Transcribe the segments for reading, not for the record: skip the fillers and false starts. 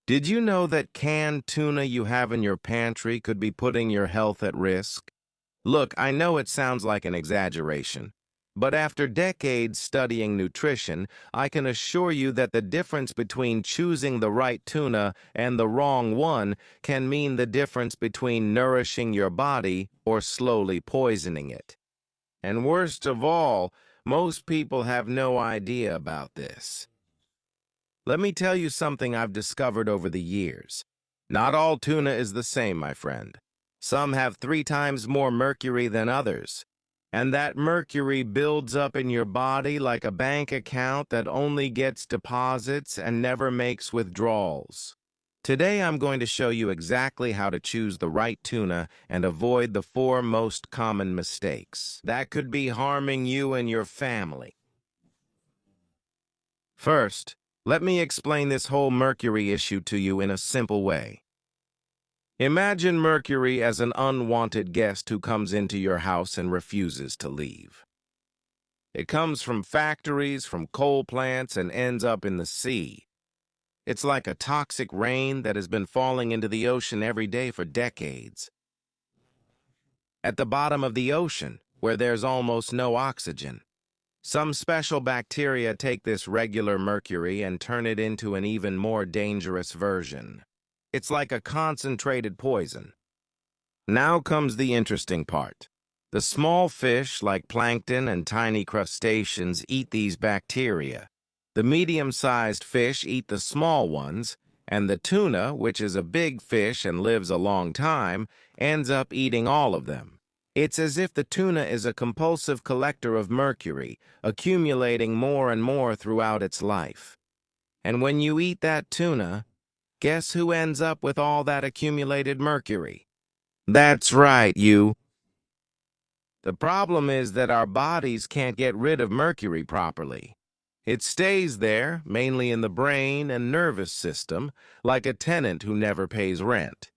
Did you know that canned tuna you have in your pantry could be putting your health at risk? Look, I know it sounds like an exaggeration, but after decades studying nutrition, I can assure you that the difference between choosing the right tuna and the wrong one can mean the difference between nourishing your body or slowly poisoning it. And worst of all, most people have no idea about this. Let me tell you something I've discovered over the years. Not all tuna is the same, my friend. Some have 3 times more mercury than others. And that mercury builds up in your body like a bank account that only gets deposits and never makes withdrawals. Today I'm going to show you exactly how to choose the right tuna and avoid the 4 most common mistakes that could be harming you and your family. First, let me explain this whole mercury issue to you in a simple way. Imagine mercury as an unwanted guest who comes into your house and refuses to leave. It comes from factories, from coal plants, and ends up in the sea. It's like a toxic rain that has been falling into the ocean every day for decades. At the bottom of the ocean, where there's almost no oxygen, some special bacteria take this regular mercury and turn it into an even more dangerous version. It's like a concentrated poison. Now comes the interesting part. The small fish, like plankton and tiny crustaceans, eat these bacteria. The medium-sized fish eat the small ones, and the tuna, which is a big fish and lives a long time, ends up eating all of them. It's as if the tuna is a compulsive collector of mercury, accumulating more and more throughout its life. And when you eat that tuna, guess who ends up with all that accumulated mercury? That's right, you. The problem is that our bodies can't get rid of mercury properly. It stays there, mainly in the brain and nervous system, like a tenant who never pays rent.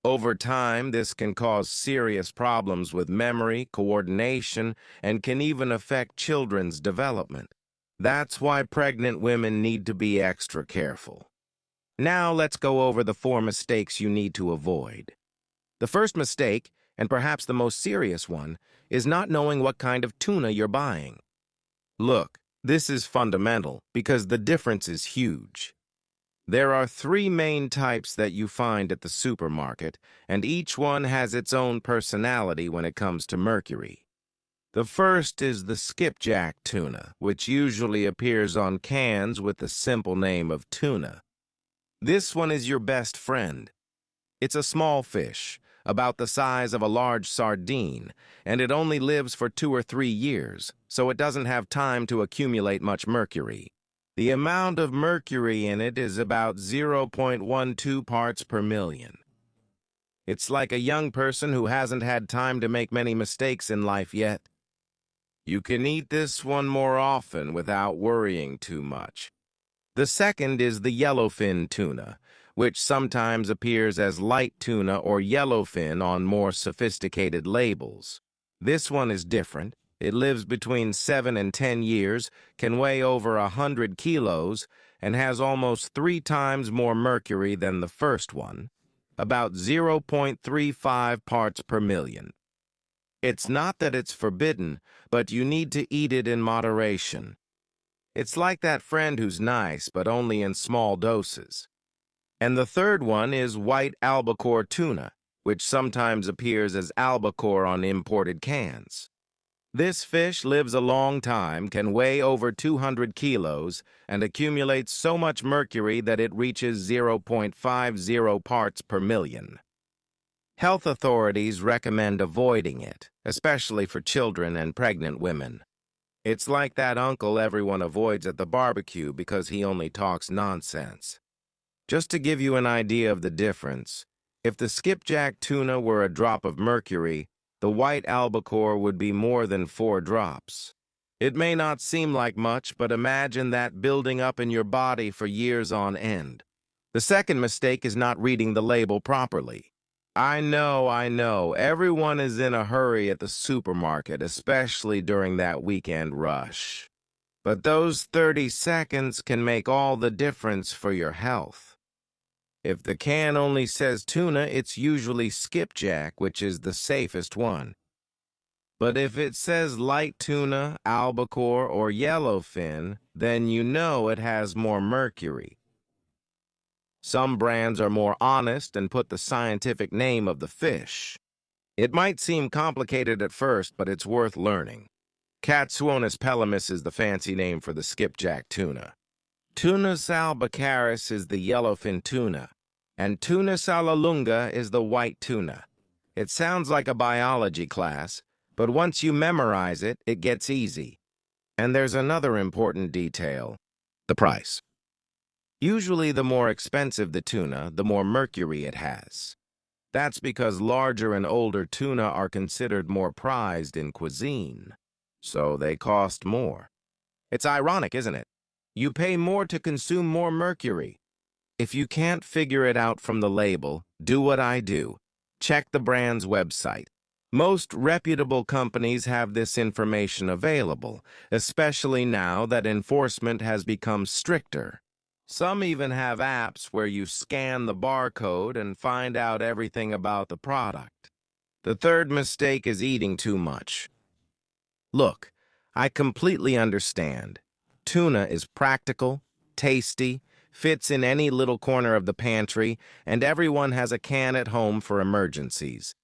Over time, this can cause serious problems with memory, coordination, and can even affect children's development. That's why pregnant women need to be extra careful. Now let's go over the 4 mistakes you need to avoid. The first mistake, and perhaps the most serious one, is not knowing what kind of tuna you're buying. Look, this is fundamental because the difference is huge. There are 3 main types that you find at the supermarket, and each one has its own personality when it comes to mercury. The first is the skipjack tuna, which usually appears on cans with the simple name of tuna. This one is your best friend. It's a small fish, about the size of a large sardine, and it only lives for 2 or 3 years, so it doesn't have time to accumulate much mercury. The amount of mercury in it is about 0.12 parts per million. It's like a young person who hasn't had time to make many mistakes in life yet. You can eat this one more often without worrying too much. The second is the yellowfin tuna, which sometimes appears as light tuna or yellowfin on more sophisticated labels. This one is different. It lives between 7 and 10 years, can weigh over 100 kilos, and has almost 3 times more mercury than the first one, about 0.35 parts per million. It's not that it's forbidden, but you need to eat it in moderation. It's like that friend who's nice, but only in small doses. And the third one is white albacore tuna, which sometimes appears as albacore on imported cans. This fish lives a long time, can weigh over 200 kilos, and accumulates so much mercury that it reaches 0.50 parts per million. Health authorities recommend avoiding it, especially for children and pregnant women. It's like that uncle everyone avoids at the barbecue because he only talks nonsense. Just to give you an idea of the difference, if the skipjack tuna were a drop of mercury, the white albacore would be more than 4 drops. It may not seem like much, but imagine that building up in your body for years on end. The second mistake is not reading the label properly. I know, everyone is in a hurry at the supermarket, especially during that weekend rush. But those 30 seconds can make all the difference for your health. If the can only says tuna, it's usually skipjack, which is the safest one. But if it says light tuna, albacore, or yellowfin, then you know it has more mercury. Some brands are more honest and put the scientific name of the fish. It might seem complicated at first, but it's worth learning. Catsuonis pelamis is the fancy name for the skipjack tuna. Tunus albicaris is the yellowfin tuna, and Tunus alalunga is the white tuna. It sounds like a biology class, but once you memorize it, it gets easy. And there's another important detail: the price. Usually the more expensive the tuna, the more mercury it has. That's because larger and older tuna are considered more prized in cuisine, so they cost more. It's ironic, isn't it? You pay more to consume more mercury. If you can't figure it out from the label, do what I do. Check the brand's website. Most reputable companies have this information available, especially now that enforcement has become stricter. Some even have apps where you scan the barcode and find out everything about the product. The third mistake is eating too much. Look, I completely understand. Tuna is practical, tasty, fits in any little corner of the pantry, and everyone has a can at home for emergencies.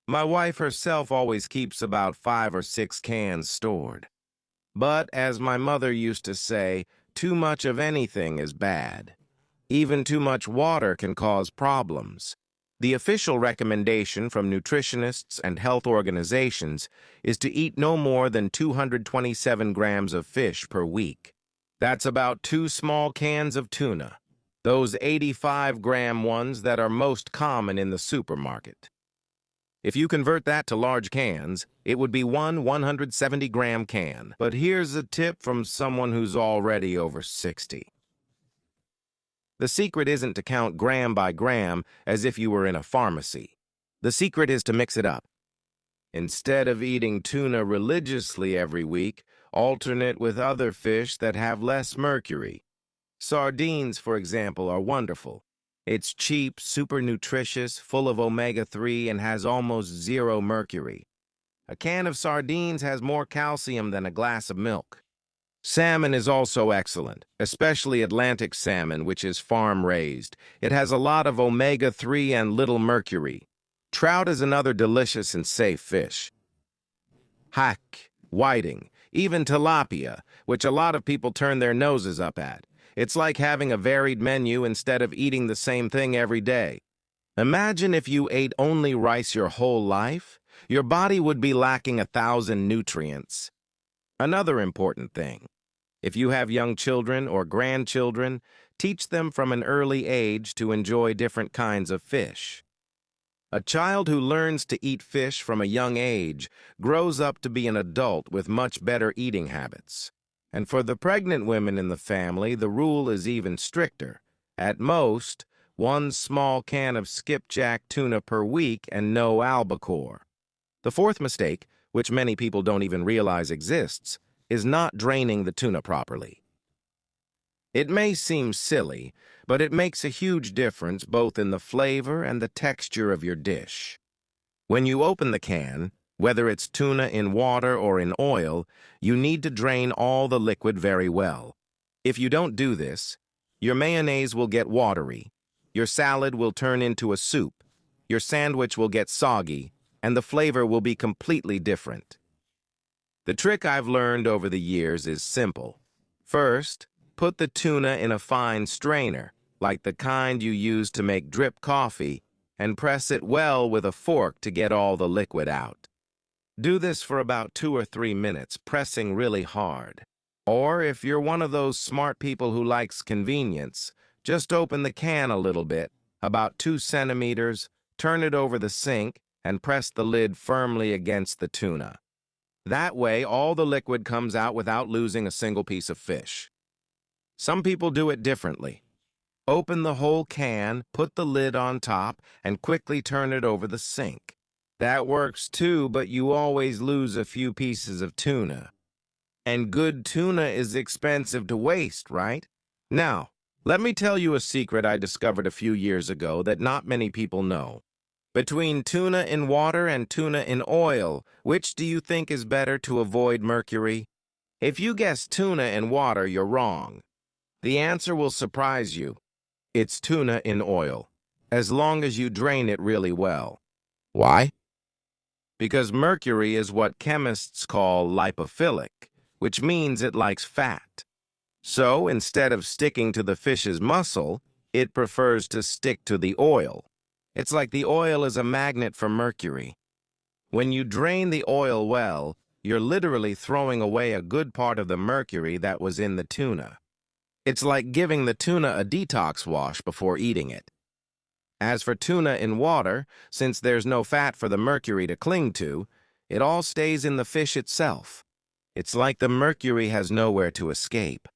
My wife herself always keeps about 5 or 6 cans stored. But, as my mother used to say, too much of anything is bad. Even too much water can cause problems. The official recommendation from nutritionists and health organizations is to eat no more than 227 grams of fish per week. That's about 2 small cans of tuna, those 85-gram ones that are most common in the supermarket. If you convert that to large cans, it would be one 170-gram can. But here's a tip from someone who's already over 60. The secret isn't to count gram by gram as if you were in a pharmacy. The secret is to mix it up. Instead of eating tuna religiously every week, alternate with other fish that have less mercury. Sardines, for example, are wonderful. It's cheap, super nutritious, full of omega-3, and has almost zero mercury. A can of sardines has more calcium than a glass of milk. Salmon is also excellent, especially Atlantic salmon, which is farm-raised. It has a lot of omega-3 and little mercury. Trout is another delicious and safe fish. Hake, whiting, even tilapia, which a lot of people turn their noses up at. It's like having a varied menu instead of eating the same thing every day. Imagine if you ate only rice your whole life. Your body would be lacking 1,000 nutrients. Another important thing: if you have young children or grandchildren, teach them from an early age to enjoy different kinds of fish. A child who learns to eat fish from a young age grows up to be an adult with much better eating habits. And for the pregnant women in the family, the rule is even stricter. At most, 1 small can of skipjack tuna per week and no albacore. The fourth mistake, which many people don't even realize exists, is not draining the tuna properly. It may seem silly, but it makes a huge difference both in the flavor and the texture of your dish. When you open the can, whether it's tuna in water or in oil, you need to drain all the liquid very well. If you don't do this, your mayonnaise will get watery, your salad will turn into a soup, your sandwich will get soggy, and the flavor will be completely different. The trick I've learned over the years is simple. First, put the tuna in a fine strainer, like the kind you use to make drip coffee, and press it well with a fork to get all the liquid out. Do this for about 2 or 3 minutes, pressing really hard. Or if you're one of those smart people who likes convenience, just open the can a little bit, about 2 centimeters, turn it over the sink, and press the lid firmly against the tuna. That way, all the liquid comes out without losing a single piece of fish. Some people do it differently. Open the whole can, put the lid on top, and quickly turn it over the sink. That works too, but you always lose a few pieces of tuna. And good tuna is expensive to waste, right? Now, Let me tell you a secret I discovered a few years ago that not many people know. Between tuna in water and tuna in oil, which do you think is better to avoid mercury? If you guess tuna in water, you're wrong. The answer will surprise you. It's tuna in oil, as long as you drain it really well. Why? Because mercury is what chemists call lipophilic, which means it likes fat. So, instead of sticking to the fish's muscle, it prefers to stick to the oil. It's like the oil is a magnet for mercury. When you drain the oil well, you're literally throwing away a good part of the mercury that was in the tuna. It's like giving the tuna a detox wash before eating it. As for tuna in water, since there's no fat for the mercury to cling to, it all stays in the fish itself. It's like the mercury has nowhere to escape.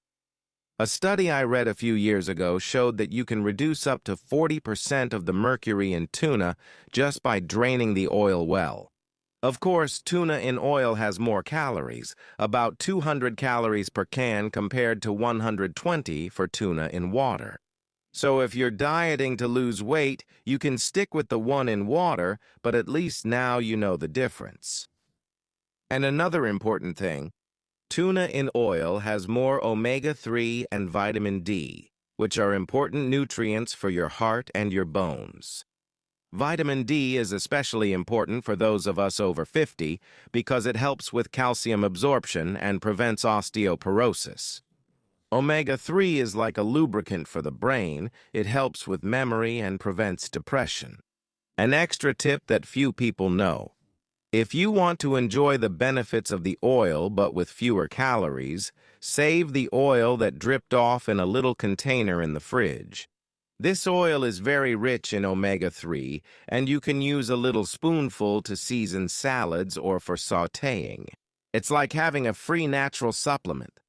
A study I read a few years ago showed that you can reduce up to 40% of the mercury in tuna just by draining the oil well. Of course, tuna in oil has more calories, about 200 calories per can compared to 120 for tuna in water. So if you're dieting to lose weight, you can stick with the one in water, but at least now you know the difference. And another important thing, tuna in oil has more omega-3 and vitamin D, which are important nutrients for your heart and your bones. Vitamin D is especially important for those of us over 50 because it helps with calcium absorption and prevents osteoporosis. Omega-3 is like a lubricant for the brain. It helps with memory and prevents depression. An extra tip that few people know. If you want to enjoy the benefits of the oil but with fewer calories, save the oil that dripped off in a little container in the fridge. This oil is very rich in omega-3, and you can use a little spoonful to season salads or for sautéing. It's like having a free natural supplement.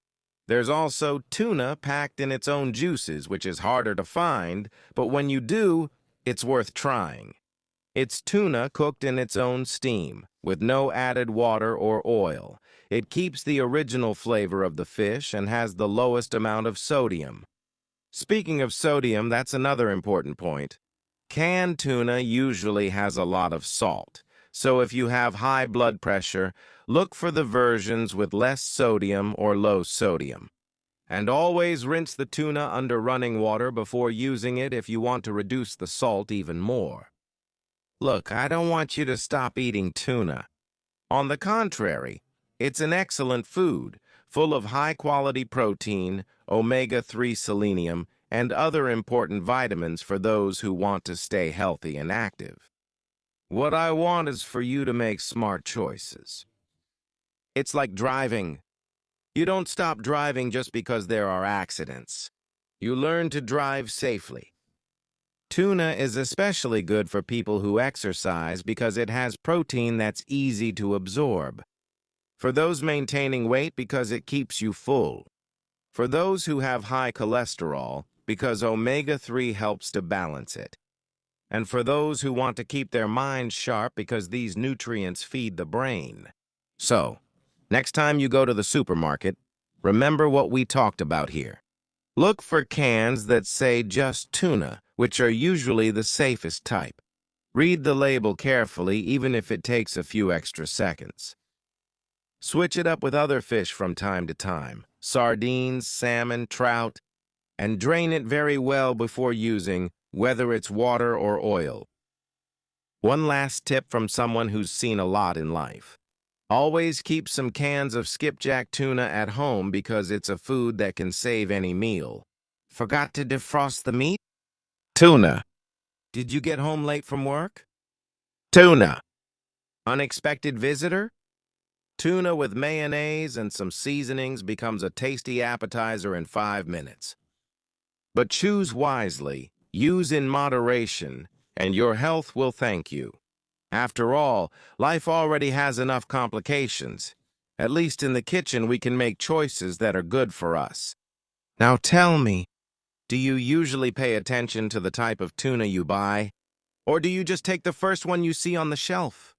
There's also tuna packed in its own juices, which is harder to find, but when you do, it's worth trying. It's tuna cooked in its own steam, with no added water or oil. It keeps the original flavor of the fish and has the lowest amount of sodium. Speaking of sodium, that's another important point. Canned tuna usually has a lot of salt, so if you have high blood pressure, look for the versions with less sodium or low sodium. And always rinse the tuna under running water before using it if you want to reduce the salt even more. Look, I don't want you to stop eating tuna. On the contrary, it's an excellent food, full of high-quality protein, omega-3 selenium, and other important vitamins for those who want to stay healthy and active. What I want is for you to make smart choices. It's like driving. You don't stop driving just because there are accidents. You learn to drive safely. Tuna is especially good for people who exercise because it has protein that's easy to absorb. For those maintaining weight, because it keeps you full. For those who have high cholesterol, because omega-3 helps to balance it. And for those who want to keep their minds sharp, because these nutrients feed the brain. So, next time you go to the supermarket, remember what we talked about here. Look for cans that say just tuna, which are usually the safest type. Read the label carefully, even if it takes a few extra seconds. Switch it up with other fish from time to time, sardines, salmon, trout, and drain it very well before using, whether it's water or oil. One last tip from someone who's seen a lot in life. Always keep some cans of skipjack tuna at home because it's a food that can save any meal. Forgot to defrost the meat? Tuna. Did you get home late from work? Tuna. Unexpected visitor? Tuna with mayonnaise and some seasonings becomes a tasty appetizer in 5 minutes. But choose wisely, use in moderation, and your health will thank you. After all, life already has enough complications. At least in the kitchen, we can make choices that are good for us. Now tell me, do you usually pay attention to the type of tuna you buy? Or do you just take the first one you see on the shelf?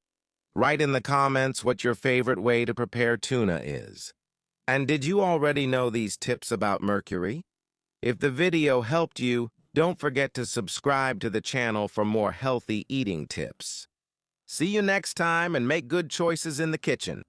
Write in the comments what your favorite way to prepare tuna is. And did you already know these tips about mercury? If the video helped you, don't forget to subscribe to the channel for more healthy eating tips. See you next time and make good choices in the kitchen.